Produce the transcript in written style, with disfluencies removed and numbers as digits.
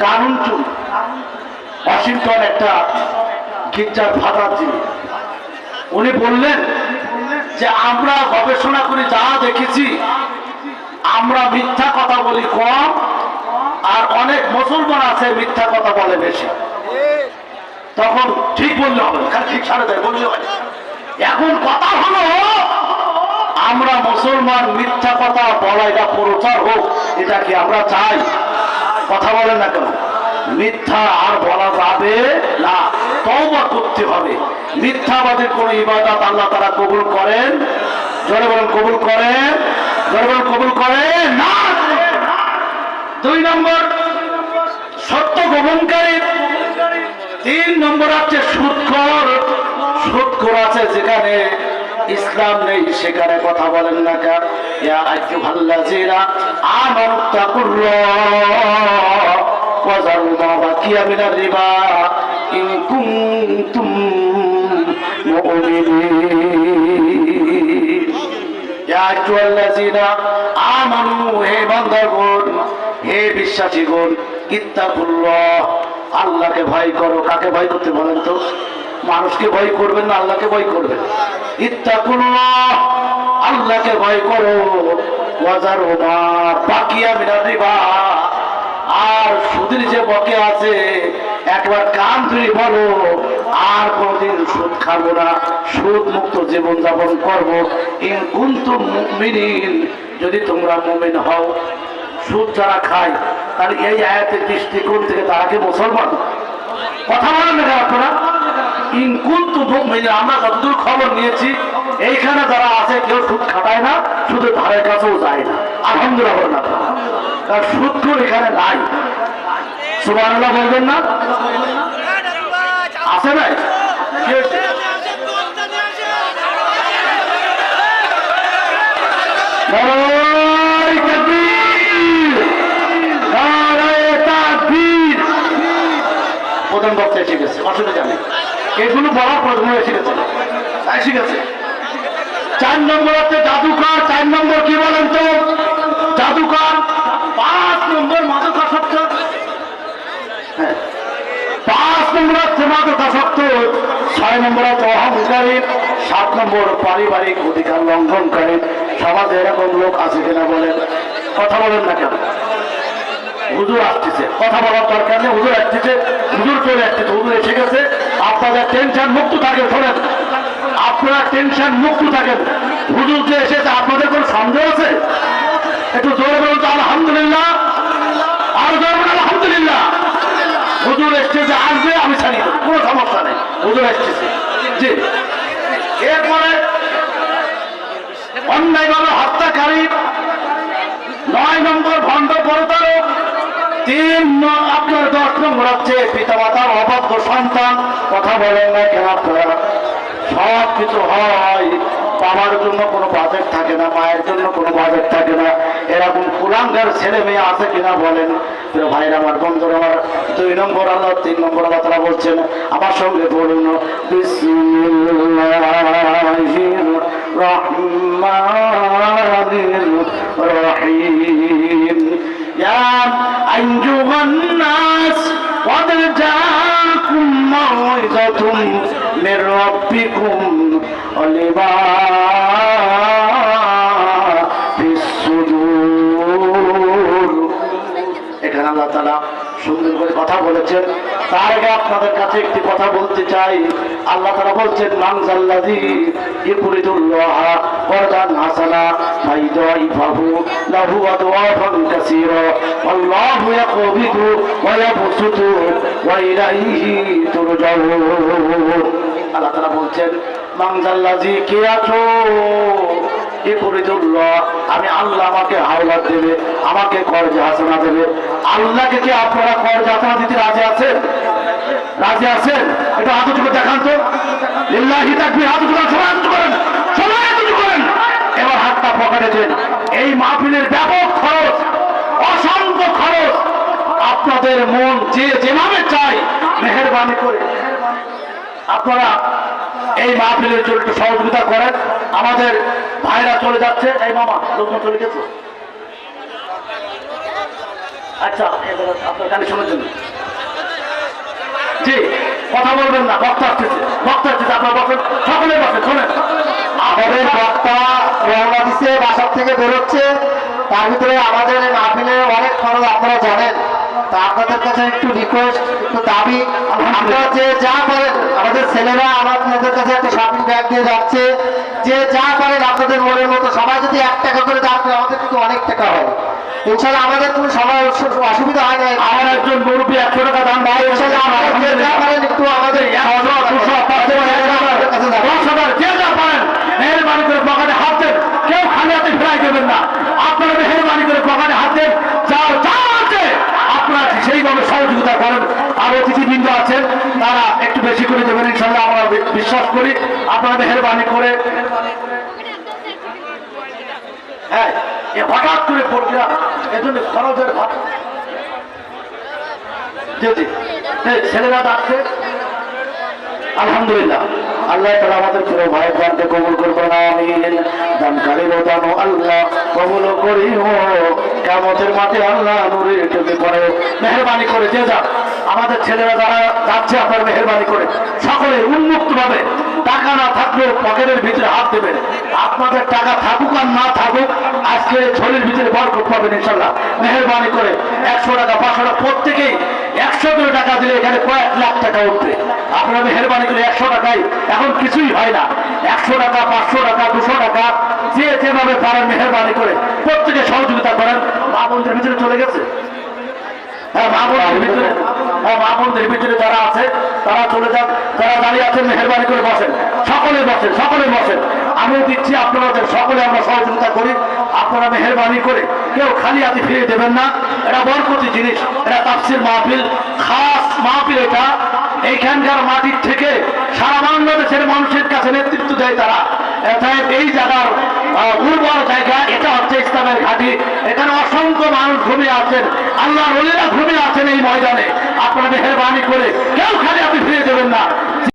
কানুন চুল ওয়াশিংটন একটা গির্জার ফাদার যিনি উনি বললেন যে আমরা গবেষণা করে যা দেখেছি আমরা মিথ্যা কথা বলি কম আর অনেক মুসলমান আছে মিথ্যা কথা বলে বেশি। তখন ঠিক বললে হবে, খালি ঠিক ছাড়ে দেয় বললে হয়। এখন কথা হলো আমরা মুসলমান মিথ্যা কথা বলা এটা প্রচার হোক, এটা কি আমরা চাই? কথা বলেন না কেন? মিথ্যা আর বলা যাবে না, তওবা করতে হবে। মিথ্যাবাদের কোন ইবাদত আল্লাহ তাআলা কবুল করেন? জোরে বলেন কবুল করেন, জোরে বলেন কবুল করেন না। 2 নম্বর সত্য গোপনকারী। 3 নম্বর হচ্ছে সুদখোর। সুদখোর আছে যেখানে ইসলাম নেই সেখানে কথা বলেন না কেন? ইয়া আইয়ুহাল্লাযীনা আমানুত্তাকুল্লাহ ওয়া যারু মা বাকিয়া মিনার রিবা ইন কুনতুম মুমিনিন। ইয়া আইয়ুহাল্লাযীনা আমানু, হে বান্দাগণ, হে বিশ্বাসীগণ, ইত্তাকুল্লাহ, আল্লাহকে ভয় করো। কাকে ভয় করতে বলেন তো? মানুষকে ভয় করবেন না, আল্লাহকে ভয় করবেন। ইত্তাকুল্লাহ, আল্লাহকে ভয় করো। ওয়াজারু মা বাকিয়া মিনার রিবা, আর সুদের যে বকে আছে একবার কান ধরে বলো আর কোনদিন সুদ খাবো না, সুদ মুক্ত জীবন যাপন করবো। ইন কুনতুম মুমিনিন, যদি তোমরা মুমিন হও। সুদ যারা খায় তাহলে এই আয়াতের দৃষ্টিকোণ থেকে তারা কি মুসলমান? কথা বলেন না আপনারা? ইন কুনতুম মুমিনিন, আমরা যতদূর খবর নিয়েছি এইখানে যারা আছে কেউ সুদ খাটায় না, সুদের ধারে কাছেও যায় না। আলহামদুলিল্লাহ বলেন আপনারা, কারণ সুদখোর এখানে নাই। সুবহানাল্লাহ বলবেন না? আছে নাই? প্রধান বক্তা এসে গেছে, অসুবিধা নেই, এগুলো বলার প্রথম এসে গেছে, এসে গেছে। 4 নম্বর হচ্ছে জাদুকর। 4 নম্বর কি বলেন তো? জাদুকর। 5 নম্বর মাদকাসক্ত। হ্যাঁ, 5 নম্বর হচ্ছে মাদকাসক্ত। 6 নম্বর হচ্ছে অহংকারী। 7 নম্বর পারিবারিক অধিকার লঙ্ঘনকারী। সমাজে এরকম লোক আছে কিনা বলেন? কথা বলেন না কেন? হুজুর আসতেছে, কথা বলার দরকার নেই, হুজুর আসতেছে, হুজুর চলে আসতেছে, হুজুর এসে গেছে। আপনাদের টেনশন মুক্ত থাকেন, শোনেন, আপনারা টেনশন মুক্ত থাকেন। হুজুর যে এসেছে আপনাদের কোন সন্দেহ আছে? একটু জোরে বলুন তো আলহামদুলিল্লাহ, আর জোরে বলুন আলহামদুলিল্লাহ। হুজুর এসেছে, আসবে, আমি ছাড়ি দেবো, কোনো সমস্যা নেই। হুজুর এসেছে, জি। এরপরে অন্যায়ভাবে হত্যাকারী। 9 নম্বর ভণ্ড প্রতারক। 3 আপনার 10 নম্বর হচ্ছে পিতামাতার অবাধ্য সন্তান। কথা বলেন না কেন আপনারা? সব কিছু হয়, বাবার জন্য কোনো বাজেট থাকে না, মায়ের জন্য কোনো বাজেট থাকে না। এরকম কুলাঙ্গার ছেলে মেয়ে আছে কিনা বলেন? ভাইরা আমার, বন্ধুরা আমার, 2 নম্বর আল্লাহ, 3 নম্বর আল্লাহ তাআলা বলছেন, আমার সঙ্গে বলুন, বিসমিল্লাহির রহমানির রহিম। ইয়া আইয়ুহান নাস قد جاءكم موعظة من ربكم ولباس في الصدور। এখানে আল্লাহ তাআলা সুন্দর করে কথা বলেছেন। তার আগে আপনাদের কাছে একটি কথা বলতে চাই। আল্লাহ তাআলা বলছেন, মানজাল্লাযী ইউরিদুল্লাহ ওয়ারদান হাসানা ফায়ুদাইফাহু লাহু আদওয়াফান কাসীরা আল্লাহু ইয়াকবিদু ওয়া ইয়াবসুতু ওয়া ইলাইহি তুরজাউন। আল্লাহ তাআলা বলছেন, মানজাল্লাযী, কে আছো? ইউরিদুল্লাহ, আমি আল্লাহ আমাকে হাওলাত দেবে, আমাকে কর্জ হাসানা দেবে। আল্লাহকে কি আপনারা কর্জ হাসানা দিতে রাজি আছেন? রাজি আছেন? একটু হাত উঁচু করে দেখান তো। লিল্লাহি তাকবীর, হাত উঁচু করেন, সবাই হাত উঁচু করেন, সবাই হাত উঁচু করেন। এবার হাতটা পকেটে দেন। এই মাহফিলের ব্যাপক খরচ, অসংখ্য খরচ। আপনাদের মন যে যেভাবে চাই মেহেরবানি করে আপনারা এই মাহফিলের জন্য একটু সহযোগিতা করেন। আমাদের ভাইরা চলে যাচ্ছে। এই মামা, লোকজন চলে গেছে। আচ্ছা আপনার গানে শোনার জন্য জি কথা বলবেন না, বক্তা আসতেছে আপনার বক্তা সকলে বসে শোনেন। আমাদের বক্তা রওনা দিচ্ছে, বাসার থেকে বেরোচ্ছে, তার ভিতরে আমাদের এই মাহফিলে অনেক খরচ আপনারা জানেন। তা আপনাদের কাছে একটু রিকোয়েস্ট, একটু দাবি, আপনারা যে যা পারেন, আমাদের ছেলেরা আপনাদের কাছে একটা শপিং ব্যাগ দিয়ে যাচ্ছে, যে যা পারেন আপনাদের মনের মতো সবাই যদি 1 টাকা করে দান করে আমাদের কিন্তু অনেক টাকা হয়। ইনশাআল্লাহ আমাদের কোনো সময় অসুবিধা হয় না। আমার একজন মুরব্বী 100 টাকা দান দেয়, ইনশাআল্লাহ আপনারা যে যা পারেন একটু আমাদের 100, 200, 500, 10,000 যে যা পারেন মেহরবানি করে পকেটে হাত দেন, কেউ খালি হাতে ফেরাই দেবেন না। আপনারা মেহরবানি করে পকেটে হাত দেন, যা আছে আপনারা সেইভাবে সহযোগিতা করেন। আর অতিথিবৃন্দ আছেন তারা একটু বেশি করে দেবেন ইনশাল্লাহ, আমরা বিশ্বাস করি। আপনারা মেহরবানি করে হ্যাঁ হঠাৎ করে পড়ছিলাম এজন্য খরচের ভাব যদি ছেলেরা ডাকছে আলহামদুলিল্লাহ। আল্লাহ তাআলা আমাদের পুরো ভাইয়ের দানকে কবুল করবেন, আমিন। দানকারীরও দানও আল্লাহ কবুল করিও, কিয়ামতের মাঠে আল্লাহ নূরের চোখে পড়ে। মেহরবানি করে যে যা আমাদের ছেলেরা যারা যাচ্ছে আপনার মেহরবানি করে সকলে উন্মুক্ত ভাবে, টাকা না থাকলেও পকেটের ভিতরে হাত দেবেন। আপনাদের টাকা থাকুক আর না থাকুক আজকে ঝোলের ভিতরে বরকত পাবেন ইনশাল্লাহ। মেহরবানি করে 100 টাকা 500 টাকা প্রত্যেকেই 100 করে টাকা দিলে এখানে কয়েক লাখ টাকা উঠবে। আপনারা মেহরবানি করে 100 টাকায় এখন কিছুই হয় না, 100 টাকা 500 টাকা 200 টাকা যে যেভাবে পারেন মেহরবানি করে প্রত্যেকে সহযোগিতা করেন। মা বোনদের ভিতরে চলে গেছে, হ্যাঁ মা বোনদের ভিতরে যারা আছে তারা চলে যান, যারা দাঁড়িয়ে আছেন মেহরবানি করে বসেন, সকলে বসেন। আমিও দিচ্ছি আপনাদের সকলে আমরা সহযোগিতা করি। আপনারা মেহরবানি করে কেউ খালি হাতে ফিরে দেবেন না, এটা বরকতি জিনিস, এটা তাফসীর মাহফিল, খাস মাহফিল। এটা এইখানকার মাটির থেকে সারা বাংলাদেশের মানুষের কাছে নেতৃত্ব দেয় তারা। এই জায়গার উর্বর জায়গা, এটা হচ্ছে ইসলামের ঘাঁটি। এখানে অসংখ্য মানুষ ঘুমিয়ে আছেন, আল্লাহর ওলিরা ঘুমিয়ে আছেন এই ময়দানে। আপনারা মেহরবানি করে কেউ খালি হাতে ফিরে দেবেন না,